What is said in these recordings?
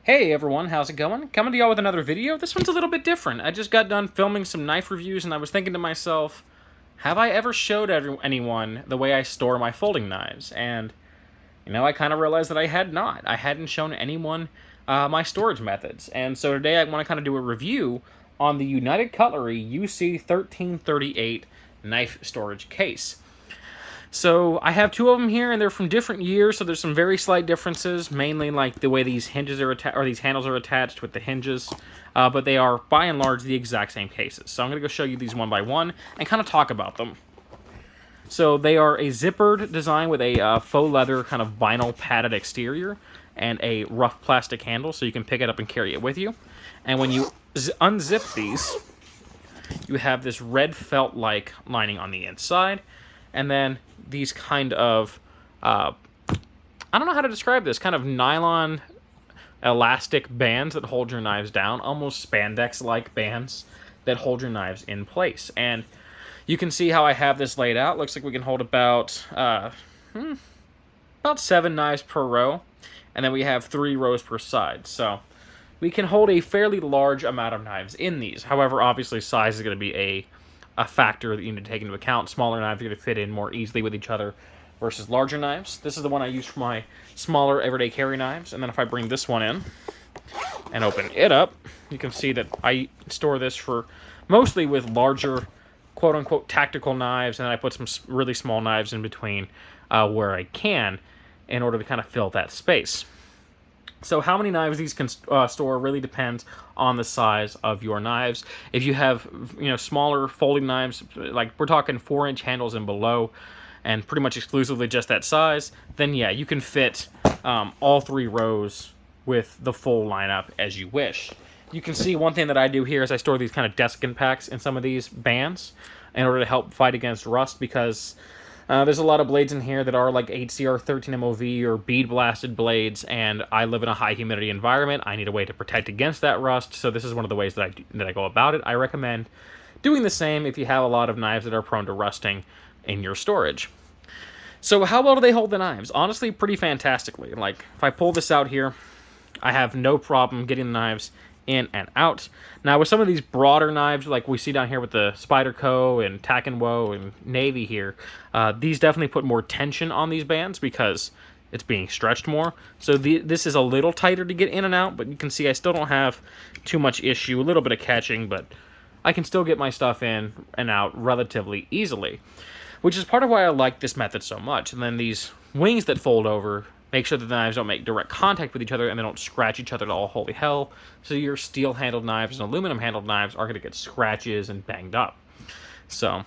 Hey everyone, how's it going? Coming to y'all with another video. This one's a little bit different. I just got done filming some knife reviews and I was thinking to myself, have I ever showed anyone the way I store my folding knives? And, I kind of realized that I had not. I hadn't shown anyone my storage methods. And so today I want to kind of do a review on the United Cutlery UC1388 knife storage case. So I have two of them here, and they're from different years, so there's some very slight differences, mainly like the way these hinges are these handles are attached with the hinges, but they are, by and large, the exact same cases. So I'm going to go show you these one by one and kind of talk about them. So they are a zippered design with a faux leather kind of vinyl padded exterior and a rough plastic handle, so you can pick it up and carry it with you. And when you unzip these, you have this red felt-like lining on the inside, and then these kind of, I don't know how to describe this, kind of nylon elastic bands that hold your knives down, almost spandex-like bands that hold your knives in place. And you can see how I have this laid out. Looks like we can hold about 7 knives per row, and then we have 3 rows per side. So we can hold a fairly large amount of knives in these. However, obviously size is going to be a factor that you need to take into account. Smaller knives are going to fit in more easily with each other versus larger knives. This is the one I use for my smaller everyday carry knives. And then if I bring this one in and open it up, you can see that I store this for mostly with larger quote-unquote tactical knives, and then I put some really small knives in between where I can in order to kind of fill that space. So how many knives these can store really depends on the size of your knives. If you have, smaller folding knives, like we're talking 4-inch handles and below, and pretty much exclusively just that size, then yeah, you can fit all 3 rows with the full lineup as you wish. You can see one thing that I do here is I store these kind of desiccant packs in some of these bands in order to help fight against rust, because there's a lot of blades in here that are like HCR13 MOV or bead blasted blades, and I live in a high humidity environment. I need a way to protect against that rust, so this is one of the ways that I go about it. I recommend doing the same if you have a lot of knives that are prone to rusting in your storage. So how well do they hold the knives? Honestly, pretty fantastically. Like, if I pull this out here, I have no problem getting the knives in and out. Now, with some of these broader knives, like we see down here with the Spyderco and Tack & Woe and Navy here, these definitely put more tension on these bands because it's being stretched more. So this is a little tighter to get in and out, but you can see I still don't have too much issue. A little bit of catching, but I can still get my stuff in and out relatively easily, which is part of why I like this method so much. And then these wings that fold over make sure that the knives don't make direct contact with each other and they don't scratch each other to all holy hell. So your steel-handled knives and aluminum-handled knives are going to get scratches and banged up. So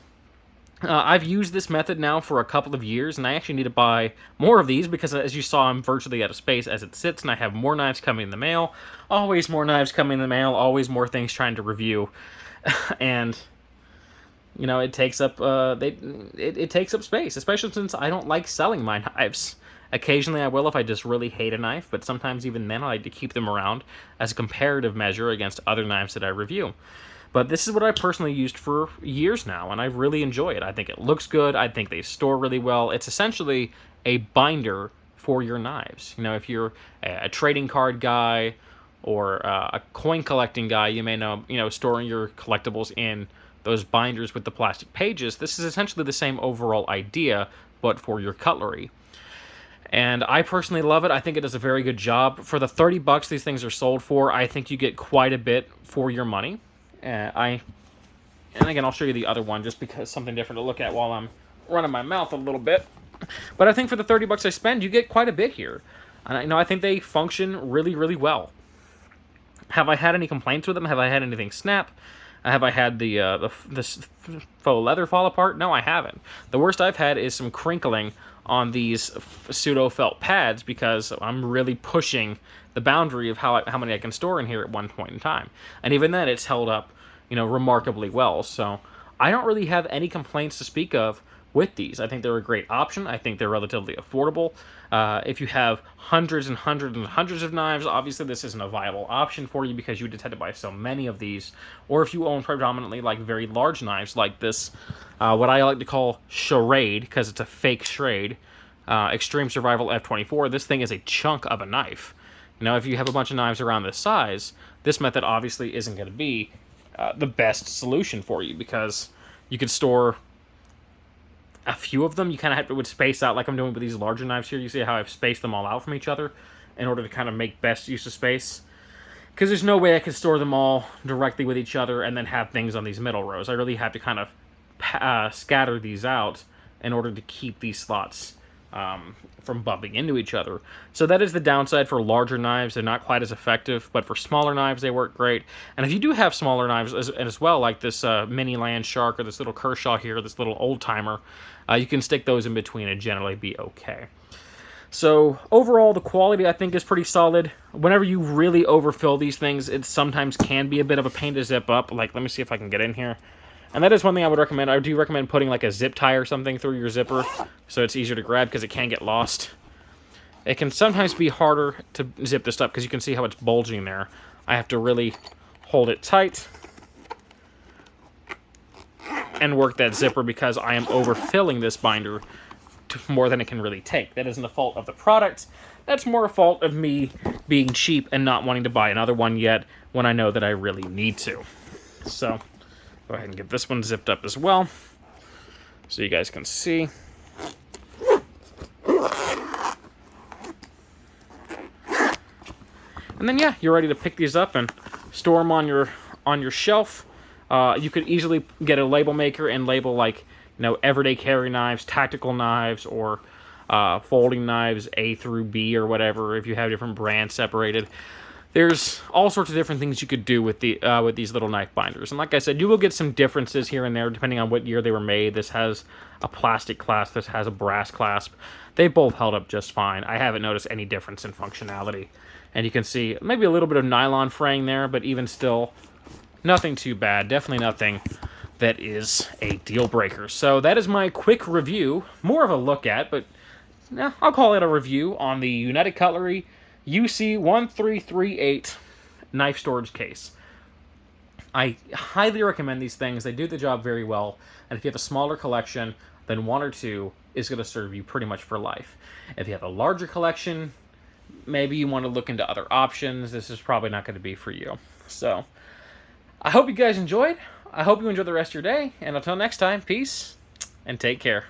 I've used this method now for a couple of years, and I actually need to buy more of these because, as you saw, I'm virtually out of space as it sits, and I have more knives coming in the mail. Always more knives coming in the mail, always more things trying to review. And it takes up it takes up space, especially since I don't like selling my knives. Occasionally I will if I just really hate a knife, but sometimes even then I like to keep them around as a comparative measure against other knives that I review. But this is what I personally used for years now, and I really enjoy it. I think it looks good. I think they store really well. It's essentially a binder for your knives. If you're a trading card guy or a coin collecting guy, you may know, storing your collectibles in those binders with the plastic pages. This is essentially the same overall idea, but for your cutlery. And I personally love it. I think it does a very good job. For the $30 these things are sold for, I think you get quite a bit for your money. And again, I'll show you the other one just because something different to look at while I'm running my mouth a little bit. But I think for the $30 I spend, you get quite a bit here. And I think they function really, really well. Have I had any complaints with them? Have I had anything snap? Have I had the faux leather fall apart? No, I haven't. The worst I've had is some crinkling on these pseudo felt pads because I'm really pushing the boundary of how many I can store in here at one point in time. And even then, it's held up, remarkably well. So I don't really have any complaints to speak of with these. I think they're a great option. I think they're relatively affordable. If you have hundreds and hundreds and hundreds of knives, obviously this isn't a viable option for you because you just had to buy so many of these. Or if you own predominantly like very large knives like this, what I like to call charade, because it's a fake charade, Extreme Survival F24, this thing is a chunk of a knife. Now, if you have a bunch of knives around this size, this method obviously isn't going to be the best solution for you, because you could store a few of them. You kind of have to would space out like I'm doing with these larger knives here. You see how I've spaced them all out from each other in order to kind of make best use of space. Because there's no way I could store them all directly with each other and then have things on these middle rows. I really have to kind of scatter these out in order to keep these slots from bumping into each other. So that is the downside for larger knives. They're not quite as effective, but for smaller knives, they work great. And if you do have smaller knives as well, like this mini Land Shark or this little Kershaw here, this little old timer, you can stick those in between and generally be okay. So overall, the quality I think is pretty solid. Whenever you really overfill these things, it sometimes can be a bit of a pain to zip up. Like, let me see if I can get in here. And that is one thing I would recommend. I do recommend putting like a zip tie or something through your zipper so it's easier to grab, because it can get lost. It can sometimes be harder to zip this up because you can see how it's bulging there. I have to really hold it tight and work that zipper because I am overfilling this binder to more than it can really take. That isn't the fault of the product. That's more a fault of me being cheap and not wanting to buy another one yet when I know that I really need to. So go ahead and get this one zipped up as well so you guys can see. And then, yeah, you're ready to pick these up and store them on your shelf. You could easily get a label maker and label, like, you know, everyday carry knives, tactical knives, or folding knives A through B or whatever, if you have different brands separated. There's all sorts of different things you could do with these little knife binders. And like I said, you will get some differences here and there depending on what year they were made. This has a plastic clasp. This has a brass clasp. They both held up just fine. I haven't noticed any difference in functionality. And you can see maybe a little bit of nylon fraying there, but even still, nothing too bad. Definitely nothing that is a deal breaker. So that is my quick review. More of a look at, but I'll call it a review on the United Cutlery UC1388 knife storage case. I highly recommend these things. They do the job very well. And if you have a smaller collection, then one or two is going to serve you pretty much for life. If you have a larger collection, maybe you want to look into other options. This is probably not going to be for you. So I hope you guys enjoyed. I hope you enjoy the rest of your day. And until next time, peace and take care.